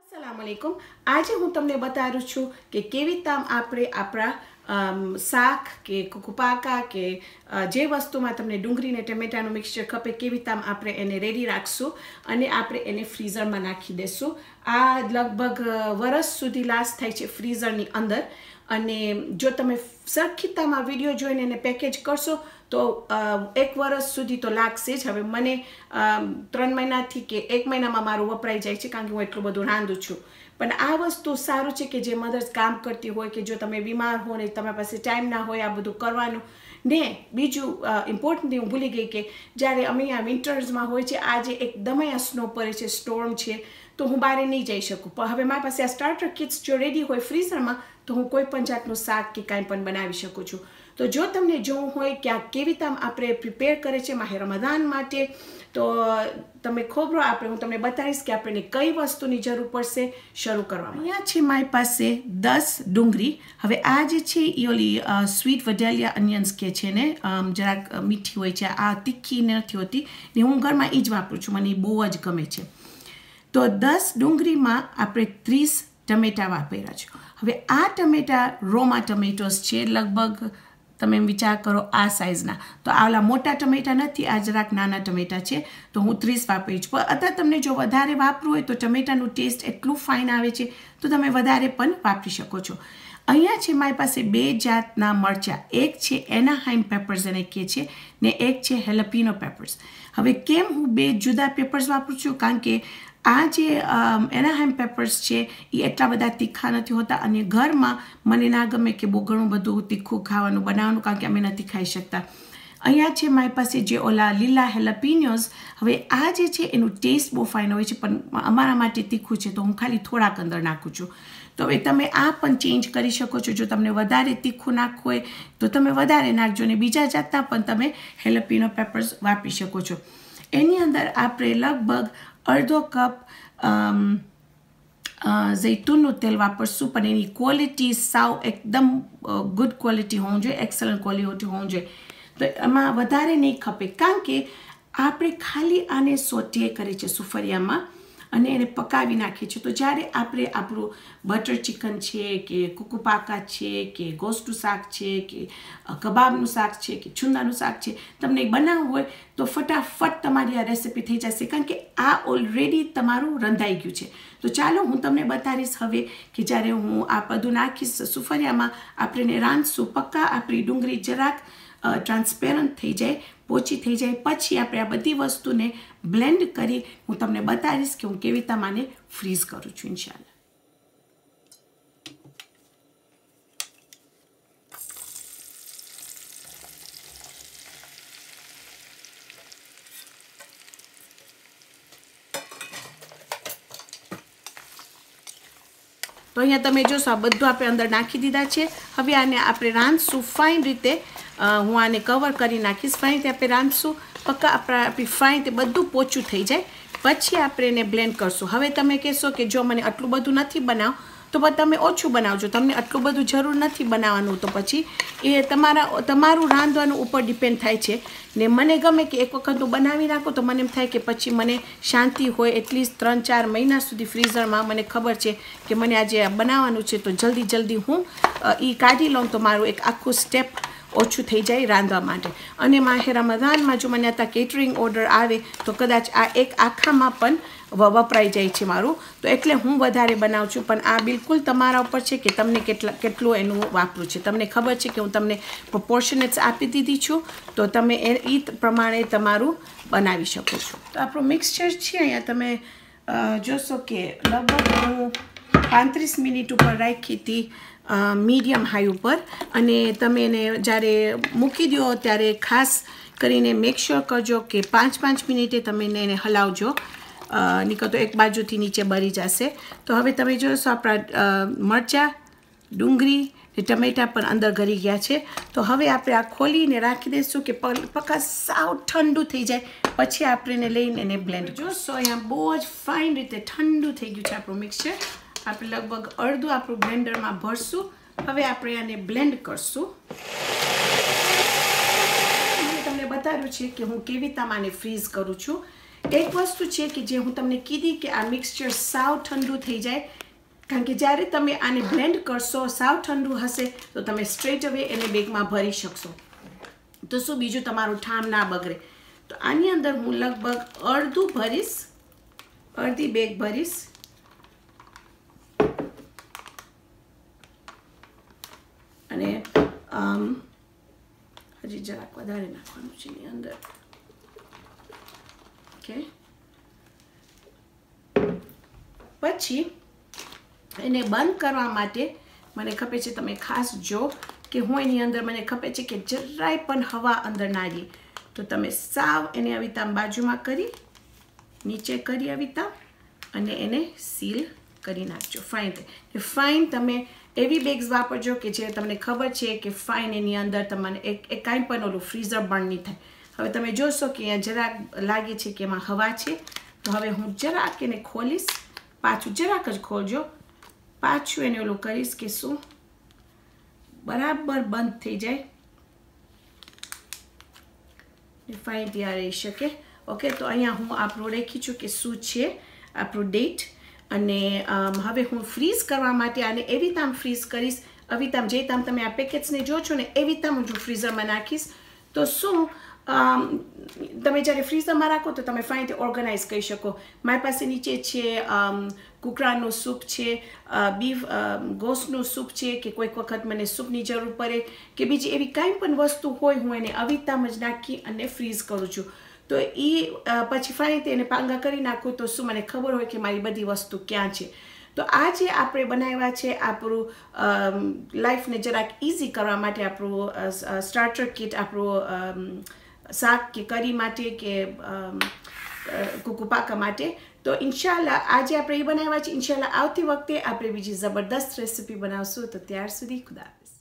अस्सलामुअलैकुम। आज हूँ तमने बतारूँ छूँ कि केवी ताम आपणे आपणा शाक के कुकुपाका के जे वस्तुमां तमने डુંગળી ने टमेटाનું મિક્સચર ખપે કેવી તામ આપણે એને રેડી રાખશું અને આપણે એને ફ્રીઝરમાં નાખી દેશું। આ લગભગ વર્ષ સુધી લાસ્ટ થાય છે ફ્રીઝરની અંદર। અને જો તમે સરખીતામાં વિડીયો જોઈને એને પેકેજ કરશો તો એક વર્ષ સુધી તો લાગશે જ। હવે મને 3 મહિનાથી કે 1 મહિનામાં મારું વપરાઈ જાય છે કારણ કે હું એટલું બધું રાંધું છું। પણ આ વસ્તુ સારું છે કે જે મધર્સ કામ કરતી હોય કે જો તમે બીમાર હો ને તમારી પાસે ટાઈમ ના હોય આ બધું કરવાનું ને બીજું ઇમ્પોર્ટન્ટલી હું ભૂલી ગઈ કે જ્યારે અમે આ વિન્ટર્સમાં હોય છે આજે એકદમ આ સ્નો પડે છે સ્ટોર્મ છે તો હું બહાર નહીં જઈ શકું। પણ હવે મારી પાસે આ સ્ટાર્ટર કિટ્સ જો રેડી હોય ફ્રીઝરમાં તો હું કોઈ પણ જાતનું શાક કે કાંઈ પણ બનાવી શકું છું। તો જો તમને જોવું હોય કે આ કેવી તામ આપણે પ્રિપેર કરે છે માહે રમઝાન માટે તો તમે ખોબરો આપણે હું તમને બતાવીશ કે આપણને કઈ વસ્તુની જરૂર પડશે શરૂ કરવામાં। અહીંયા છે મારી પાસે 10 ડુંગળી। હવે આ જે છે એ ઓલી સ્વીટ વડાલિયા અનિયન્સ કે છે ને જરાક મીઠી હોય છે આ તીખી નથી હોતી ને હું ઘરમાં એ જ વાપરું છું મને બહુ જ ગમે છે। તો 10 ડુંગળીમાં આપણે 30 ટમેટા વાપર્યા છે। હવે આ ટમેટા રોમા ટમેટોસ છે લગભગ તમે વિચાર કરો આ સાઇઝના તો આલા મોટા ટમેટા નથી આ જરાક નાના ટમેટા છે તો હું 30 વાપરી છું। પણ અત્યારે તમને જો વધારે વાપરવું હોય તો ટમેટાનું ટેસ્ટ એટલું ફાઇન આવે છે તો તમે વધારે પણ વાપરી શકો છો। અહીંયા છે મારી પાસે 2 જાતના મરચાં એક છે એનાહાઇમ પેપર્સ એને કહે છે ને એક છે હેલપીનો પેપર્સ। હવે કેમ હું 2 જુદા પેપર્સ વાપરું છું કારણ કે આ જે એનાહાઇમ પેપર્સ છે એ એટલા બધા તીખા નથી હોતા અને ઘરમાં મને ના ગમે કે બહુ ઘણું બધું તીખું ખાવાનું બનાવવાનું કારણ કે અમે નથી ખાઈ શકતા। અહીંયા છે મારી પાસે જે ઓલા લીલા હેલપીનોસ હવે આ જે છે એનું ટેસ્ટ બહુ ફાઇન હોય છે પણ અમારા માટે તીખું છે તો હું ખાલી થોડાક અંદર નાખું છું। તો હવે તમે આ પણ ચેન્જ કરી શકો છો જો તમને વધારે તીખું નાખવું હોય તો તમે વધારે નાખજો ને બીજા જાતના પણ તમે હેલપીનો પેપર્સ વાપરી શકો છો। એની અંદર આપણે લગભગ અડધો કપ જૈતુનનું તેલ વાપરશું પણ એની ક્વોલિટી સાવ એકદમ ગુડ ક્વોલિટી હોવું જોઈએ એક્સલન્ટ ક્વોલિટી હોવું જોઈએ। તો એમાં વધારે નહીં ખપે કારણ કે આપણે ખાલી આને સોટે કરે છે સુફરિયામાં અને એને પકાવી નાખીએ છીએ। તો જ્યારે આપણે આપણું બટર ચિકન છે કે કુકુપાકા છે કે ગોસ્ટનું શાક છે કે કબાબનું શાક છે કે છુંદાનું શાક છે તમને બનાવવું હોય તો ફટાફટ તમારી આ રેસિપી થઈ જશે કારણ કે આ ઓલરેડી તમારું રંધાઈ ગયું છે। તો ચાલો હું તમને બતાવીશ હવે કે જ્યારે હું આ બધું નાખીશ સુફરિયામાં આપણે રાંધશું પક્કા આપણી ડુંગળી જરાક ટ્રાન્સપેરન્ટ થઈ જાય પોચી થઈ જાય પછી આપણે આ બધી વસ્તુને બ્લેન્ડ કરી હું તમને બતાવીશ કે હું કેવી રીતે આને ફ્રીઝ કરું છું ઇન્શાલ્લાહ। તો અહીંયા તમે જોશો આ બધું આપણે અંદર નાખી દીધા છે। હવે આને આપણે રાંધશું ફાઇન રીતે હું આને કવર કરી નાખીશ ફાઇન રીતે આપણે રાંધશું પક્કા આપણી ફાઇન તે બધું પોચું થઈ જાય પછી આપણે એને બ્લેન્ડ કરશું। હવે તમે કહેશો કે જો મને આટલું બધું નથી બનાવ તો તમે ઓછું બનાવજો તમને આટલું બધું જરૂર નથી બનાવવાનું તો પછી એ તમારું રાંધવાનું ઉપર ડિપેન્ડ થાય છે ને મને ગમે કે એક વખત હું બનાવી નાખું તો મને એમ થાય કે પછી મને શાંતિ હોય એટલીસ્ટ 3-4 મહિના સુધી ફ્રીઝરમાં મને ખબર છે કે મને આજે બનાવવાનું છે તો જલ્દી હું એ કાઢી લઉં તો મારું એક આખું સ્ટેપ ઓછું થઈ જાય રાંધવા માટે। અને માહે રમઝાનમાં જો મને અત્યારે કેટરિંગ ઓર્ડર આવે તો કદાચ આ એક આખામાં પણ વપરાઈ જાય છે મારું તો એટલે હું વધારે બનાવું છું પણ આ બિલકુલ તમારા ઉપર છે કે તમને કેટલું એનું વાપરું છે। તમને ખબર છે કે હું તમને પ્રોપોર્શનેટ્સ આપી દીધી છું તો તમે એ પ્રમાણે તમારું બનાવી શકો છો। તો આપણું મિક્સચર છે અહીંયા તમે જોશો કે લગભગ હું 35 મિનિટ ઉપર રાખી હતી મીડિયમ હાઈ ઉપર અને તમે એને જ્યારે મૂકી દો ત્યારે ખાસ કરીને મેક શ્યોર કરજો કે 5 મિનિટે તમે એને હલાવજો નીકળ તો એક બાજુથી નીચે બળી જશે। તો હવે તમે જોશો આપણા મરચાં ડુંગળી ને ટમેટા પણ અંદર ગળી ગયા છે તો હવે આપણે આ ખોલીને રાખી દઈશું કે પક્કા સાવ ઠંડુ થઈ જાય પછી આપણે એને લઈને એને બ્લેન્ડ જોશો અહીંયા બહુ જ ફાઇન રીતે ઠંડુ થઈ ગયું છે આપણું મિક્સચર। આપણે લગભગ અડધું આપણું બ્લેન્ડરમાં ભરશું હવે આપણે આને બ્લેન્ડ કરશું। મેં તમને બતાવ્યું છે કે હું કેવી રીતે આને ફ્રીઝ કરું છું એક વસ્તુ છે કે જે હું તમને કીધી કે આ મિક્સચર સાવ ઠંડુ થઈ જાય, કારણ કે જ્યારે તમે આને બ્લેન્ડ કરશો સાવ ઠંડુ હશે તો તમે સ્ટ્રેટ અવે એને બેગમાં ભરી શકશો, તો શું બીજું તમારું ઠામ ના બગડે. તો આની અંદર હું લગભગ અડધું ભરીશ, અડધી બેગ ભરીશ. અને હજી જરાક વધારે નાખવાનું છે એની અંદર. ઓકે, પછી એને બંધ કરવા માટે મને ખપે છે, તમે ખાસ જો કે હું એની અંદર મને ખપે છે કે જરાય પણ હવા અંદર ના રહે, તો તમે સાવ એને આવી રીતે બાજુમાં કરી નીચે કરી આવી રીતે અને એને સીલ કરી નાખજો. ફાઇન તમે એવી બેગ્સ વાપરજો કે જે તમને ખબર છે કે ફાઇન એની અંદર તમને એક કાંઈ પણ ઓલું ફ્રીઝર બર્ન નહીં થાય. હવે તમે જોશો કે અહીંયા જરાક લાગે છે કે એમાં હવા છે, તો હવે હું જરાક એને ખોલીશ, પાછું જરાક જ ખોલજો, પાછું એને ઓલું કરીશ કે શું બરાબર બંધ થઈ જાય, ફાઇન ત્યાં રહી શકે. ઓકે, તો અહીંયા હું આપણું લખી છું કે શું છે આપણું ડેટ. અને હવે હું ફ્રીઝ કરવા માટે આને એવી તામ ફ્રીઝ કરીશ, આવી તામ જે તામ તમે આ પેકેટ્સને જો છો ને એવી તામ હું ફ્રીઝરમાં નાખીશ. તો શું તમે જ્યારે ફ્રીઝરમાં રાખો તો તમે ફાઇનથી ઓર્ગેનાઇઝ કરી શકો. મારી પાસે નીચે છે કુકડાનું સૂપ છે, બીફ ગોસ્ટનું સૂપ છે, કે કોઈક વખત મને સૂપની જરૂર પડે કે બીજી એવી કાંઈ પણ વસ્તુ હોય, હું એને આવી તામ જ નાખી અને ફ્રીઝ કરું છું. તો એ પછી ફરીથી એને પાંગા કરી નાખું તો શું મને ખબર હોય કે મારી બધી વસ્તુ ક્યાં છે. તો આ જે આપણે બનાવ્યા છે આપણું લાઈફને જરાક ઇઝી કરવા માટે આપણું સ્ટાર્ટર કિટ, આપણું શાક કે કરી માટે કે કુકુપાકા માટે. તો ઇન્શાલ્લાહ આજે આપણે એ બનાવ્યા છે. ઇન્શાલ્લાહ આવતી વખતે આપણે બીજી જબરદસ્ત રેસીપી બનાવશું. તો ત્યાર સુધી ખુદા હાફિઝ.